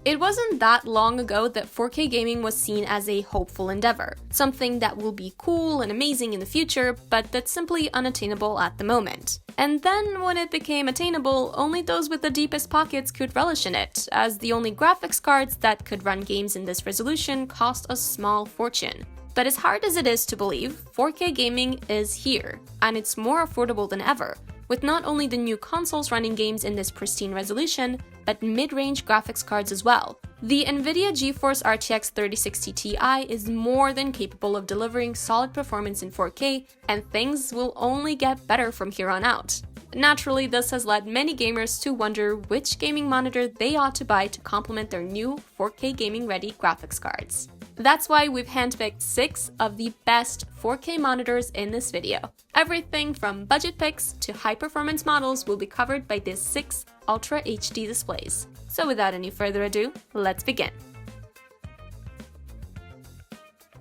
It wasn't that long ago that 4K gaming was seen as a hopeful endeavor, something that will be cool and amazing in the future, but that's simply unattainable at the moment. And then when it became attainable, only those with the deepest pockets could relish in it, as the only graphics cards that could run games in this resolution cost a small fortune. But as hard as it is to believe, 4K gaming is here, and it's more affordable than ever, with not only the new consoles running games in this pristine resolution, but mid-range graphics cards as well. The NVIDIA GeForce RTX 3060 Ti is more than capable of delivering solid performance in 4K, and things will only get better from here on out. Naturally, this has led many gamers to wonder which gaming monitor they ought to buy to complement their new 4K gaming-ready graphics cards. That's why we've handpicked 6 of the best 4K monitors in this video. Everything from budget picks to high-performance models will be covered by these 6 Ultra HD displays. So without any further ado, let's begin.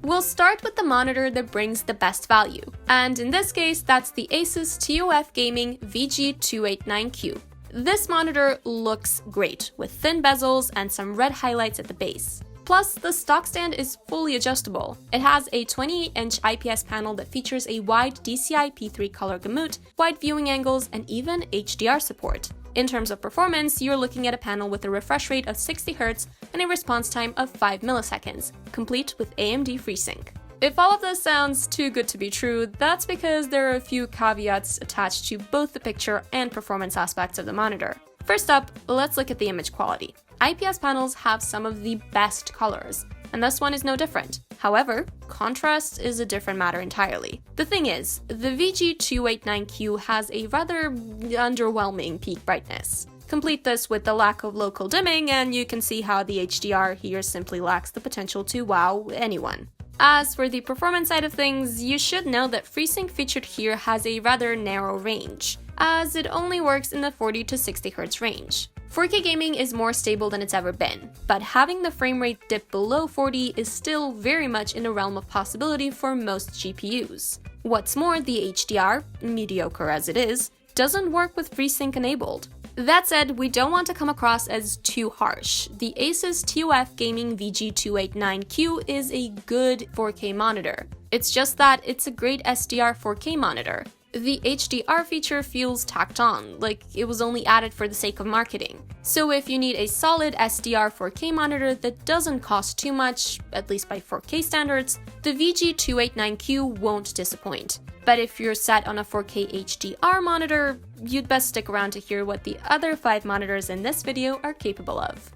We'll start with the monitor that brings the best value, and in this case, that's the ASUS TUF Gaming VG289Q. This monitor looks great, with thin bezels and some red highlights at the base. Plus, the stock stand is fully adjustable. It has a 28-inch IPS panel that features a wide DCI P3 color gamut, wide viewing angles, and even HDR support. In terms of performance, you're looking at a panel with a refresh rate of 60 Hz and a response time of 5 milliseconds, complete with AMD FreeSync. If all of this sounds too good to be true, that's because there are a few caveats attached to both the picture and performance aspects of the monitor. First up, let's look at the image quality. IPS panels have some of the best colors, and this one is no different. However, contrast is a different matter entirely. The thing is, the VG289Q has a rather underwhelming peak brightness. Complete this with the lack of local dimming, and you can see how the HDR here simply lacks the potential to wow anyone. As for the performance side of things, you should know that FreeSync featured here has a rather narrow range, as it only works in the 40 to 60 Hz range. 4K gaming is more stable than it's ever been, but having the frame rate dip below 40 is still very much in the realm of possibility for most GPUs. What's more, the HDR, mediocre as it is, doesn't work with FreeSync enabled. That said, we don't want to come across as too harsh. The ASUS TUF Gaming VG289Q is a good 4K monitor. It's just that it's a great SDR 4K monitor. The HDR feature feels tacked on, like it was only added for the sake of marketing. So if you need a solid SDR 4K monitor that doesn't cost too much, at least by 4K standards, the VG289Q won't disappoint. But if you're set on a 4K HDR monitor, you'd best stick around to hear what the other 5 monitors in this video are capable of.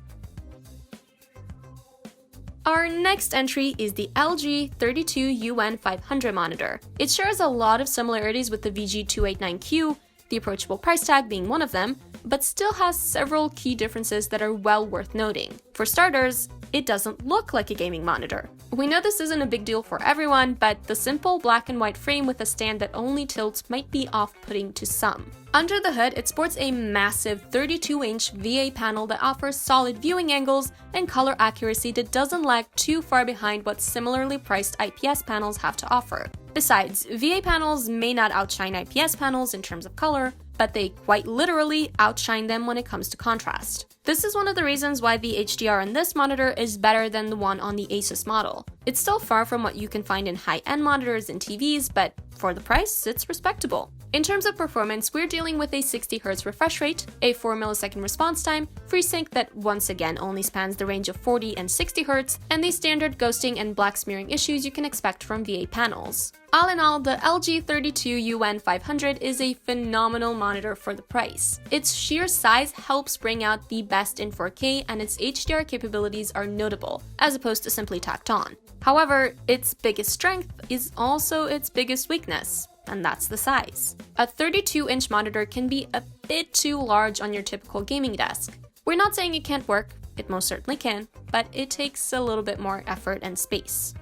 Our next entry is the LG 32UN500 monitor. It shares a lot of similarities with the VG289Q, the approachable price tag being one of them, but still has several key differences that are well worth noting. For starters, it doesn't look like a gaming monitor. We know this isn't a big deal for everyone, but the simple black and white frame with a stand that only tilts might be off-putting to some. Under the hood, it sports a massive 32-inch VA panel that offers solid viewing angles and color accuracy that doesn't lag too far behind what similarly priced IPS panels have to offer. Besides, VA panels may not outshine IPS panels in terms of color, but they quite literally outshine them when it comes to contrast. This is one of the reasons why the HDR on this monitor is better than the one on the ASUS model. It's still far from what you can find in high-end monitors and TVs, but for the price, it's respectable. In terms of performance, we're dealing with a 60 Hz refresh rate, a 4 millisecond response time, FreeSync that once again only spans the range of 40 and 60 Hz, and the standard ghosting and black smearing issues you can expect from VA panels. All in all, the LG 32UN500 is a phenomenal monitor for the price. Its sheer size helps bring out the best in 4K, and its HDR capabilities are notable, as opposed to simply tacked on. However, its biggest strength is also its biggest weakness, and that's the size. A 32-inch monitor can be a bit too large on your typical gaming desk. We're not saying it can't work, it most certainly can, but it takes a little bit more effort and space.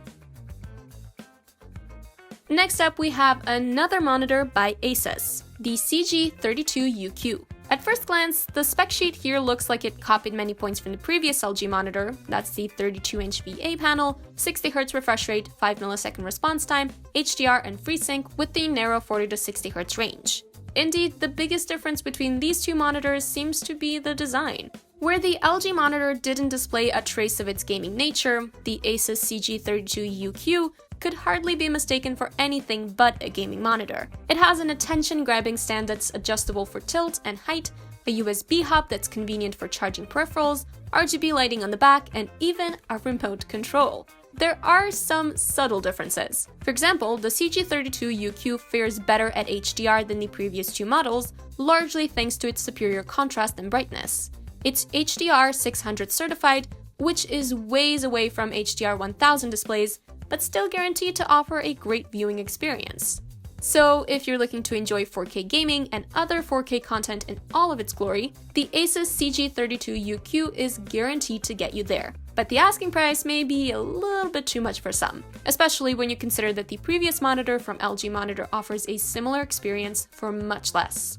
Next up, we have another monitor by ASUS, the CG32UQ. At first glance, the spec sheet here looks like it copied many points from the previous LG monitor. That's the 32-inch VA panel, 60 Hz refresh rate, 5 millisecond response time, HDR and FreeSync with the narrow 40 to 60 Hz range. Indeed, the biggest difference between these two monitors seems to be the design. Where the LG monitor didn't display a trace of its gaming nature, the ASUS CG32UQ could hardly be mistaken for anything but a gaming monitor. It has an attention-grabbing stand that's adjustable for tilt and height, a USB hub that's convenient for charging peripherals, RGB lighting on the back, and even a remote control. There are some subtle differences. For example, the CG32UQ fares better at HDR than the previous two models, largely thanks to its superior contrast and brightness. It's HDR 600 certified, which is ways away from HDR 1000 displays, but still guaranteed to offer a great viewing experience. So if you're looking to enjoy 4K gaming and other 4K content in all of its glory, the ASUS CG32UQ is guaranteed to get you there. But the asking price may be a little bit too much for some, especially when you consider that the previous monitor from LG Monitor offers a similar experience for much less.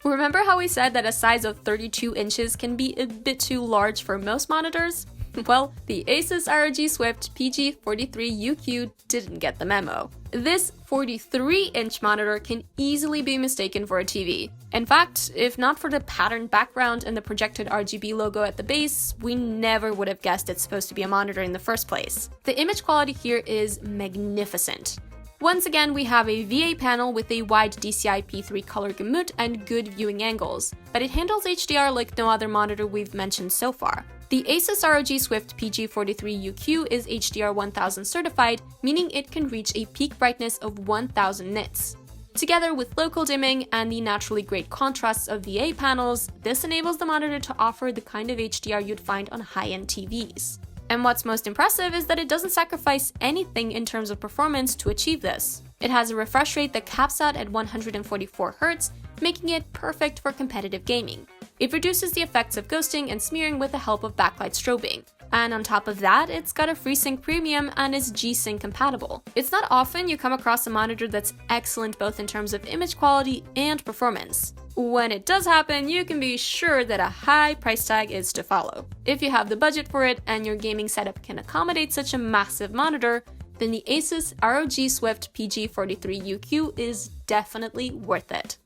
Remember how we said that a size of 32 inches can be a bit too large for most monitors? Well, the ASUS ROG Swift PG43UQ didn't get the memo. This 43-inch monitor can easily be mistaken for a TV. In fact, if not for the patterned background and the projected RGB logo at the base, we never would have guessed it's supposed to be a monitor in the first place. The image quality here is magnificent. Once again, we have a VA panel with a wide DCI P3 color gamut and good viewing angles, but it handles HDR like no other monitor we've mentioned so far. The ASUS ROG Swift PG43UQ is HDR 1000 certified, meaning it can reach a peak brightness of 1000 nits. Together with local dimming and the naturally great contrasts of VA panels, this enables the monitor to offer the kind of HDR you'd find on high-end TVs. And what's most impressive is that it doesn't sacrifice anything in terms of performance to achieve this. It has a refresh rate that caps out at 144 Hz, making it perfect for competitive gaming. It reduces the effects of ghosting and smearing with the help of backlight strobing. And on top of that, it's got a FreeSync Premium and is G-Sync compatible. It's not often you come across a monitor that's excellent both in terms of image quality and performance. When it does happen, you can be sure that a high price tag is to follow. If you have the budget for it and your gaming setup can accommodate such a massive monitor, then the ASUS ROG Swift PG43UQ is definitely worth it.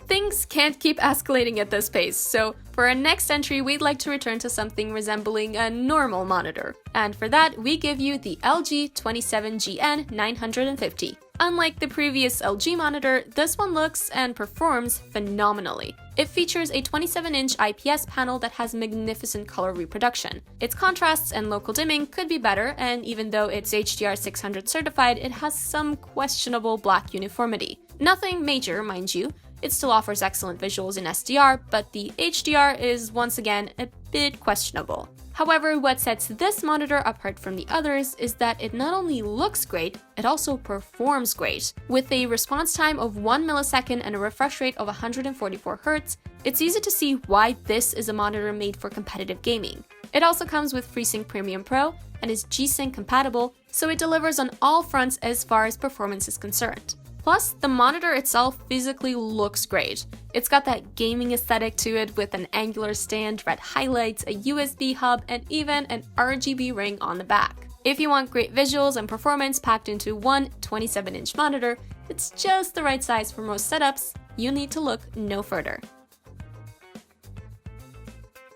Things can't keep escalating at this pace, so for our next entry, we'd like to return to something resembling a normal monitor. And for that, we give you the LG 27GN950. Unlike the previous LG monitor, this one looks and performs phenomenally. It features a 27-inch IPS panel that has magnificent color reproduction. Its contrasts and local dimming could be better, and even though it's HDR 600 certified, it has some questionable black uniformity. Nothing major, mind you. It still offers excellent visuals in SDR, but the HDR is once again a bit questionable. However, what sets this monitor apart from the others is that it not only looks great, it also performs great. With a response time of 1 millisecond and a refresh rate of 144 Hz, it's easy to see why this is a monitor made for competitive gaming. It also comes with FreeSync Premium Pro and is G-Sync compatible, so it delivers on all fronts as far as performance is concerned. Plus, the monitor itself physically looks great. It's got that gaming aesthetic to it with an angular stand, red highlights, a USB hub, and even an RGB ring on the back. If you want great visuals and performance packed into one 27-inch monitor, it's just the right size for most setups. You need to look no further.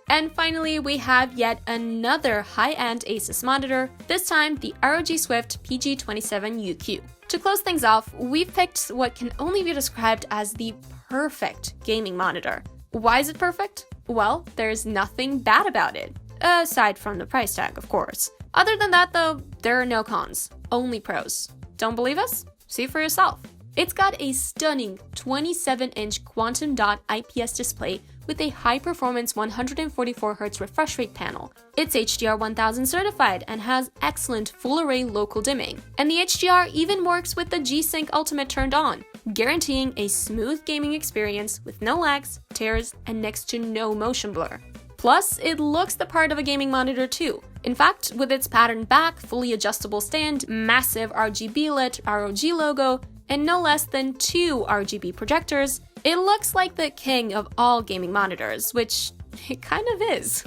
And finally, we have yet another high-end ASUS monitor, this time the ROG Swift PG27UQ. To close things off, we've picked what can only be described as the perfect gaming monitor. Why is it perfect? Well, there's nothing bad about it, aside from the price tag, of course. Other than that, though, there are no cons, only pros. Don't believe us? See for yourself. It's got a stunning 27-inch quantum dot IPS display with a high-performance 144Hz refresh rate panel. It's HDR 1000 certified and has excellent full-array local dimming. And the HDR even works with the G-Sync Ultimate turned on, guaranteeing a smooth gaming experience with no lags, tears, and next to no motion blur. Plus, it looks the part of a gaming monitor too. In fact, with its patterned back, fully adjustable stand, massive RGB-lit ROG logo, and no less than 2 RGB projectors, it looks like the king of all gaming monitors, which it kind of is.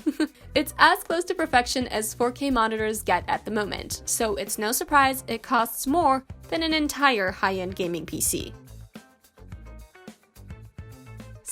It's as close to perfection as 4K monitors get at the moment, so it's no surprise it costs more than an entire high-end gaming PC.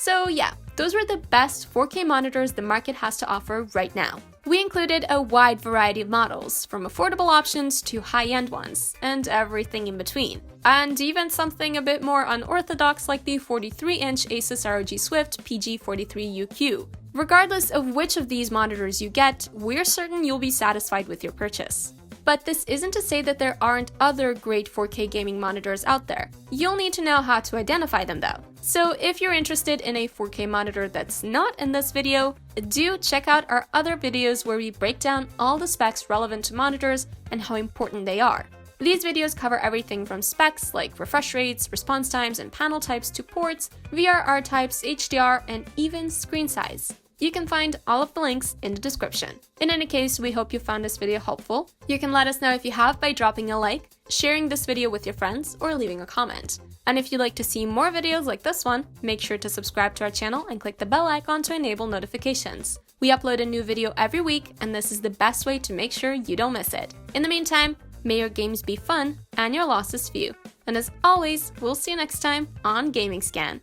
So yeah, those were the best 4K monitors the market has to offer right now. We included a wide variety of models, from affordable options to high-end ones, and everything in between. And even something a bit more unorthodox like the 43-inch ASUS ROG Swift PG43UQ. Regardless of which of these monitors you get, we're certain you'll be satisfied with your purchase. But this isn't to say that there aren't other great 4K gaming monitors out there. You'll need to know how to identify them though. So if you're interested in a 4K monitor that's not in this video, do check out our other videos where we break down all the specs relevant to monitors and how important they are. These videos cover everything from specs like refresh rates, response times, and panel types to ports, VRR types, HDR, and even screen size. You can find all of the links in the description. In any case, we hope you found this video helpful. You can let us know if you have by dropping a like, sharing this video with your friends, or leaving a comment. And if you'd like to see more videos like this one, make sure to subscribe to our channel and click the bell icon to enable notifications. We upload a new video every week, and this is the best way to make sure you don't miss it. In the meantime, may your games be fun and your losses few. And as always, we'll see you next time on Gaming Scan.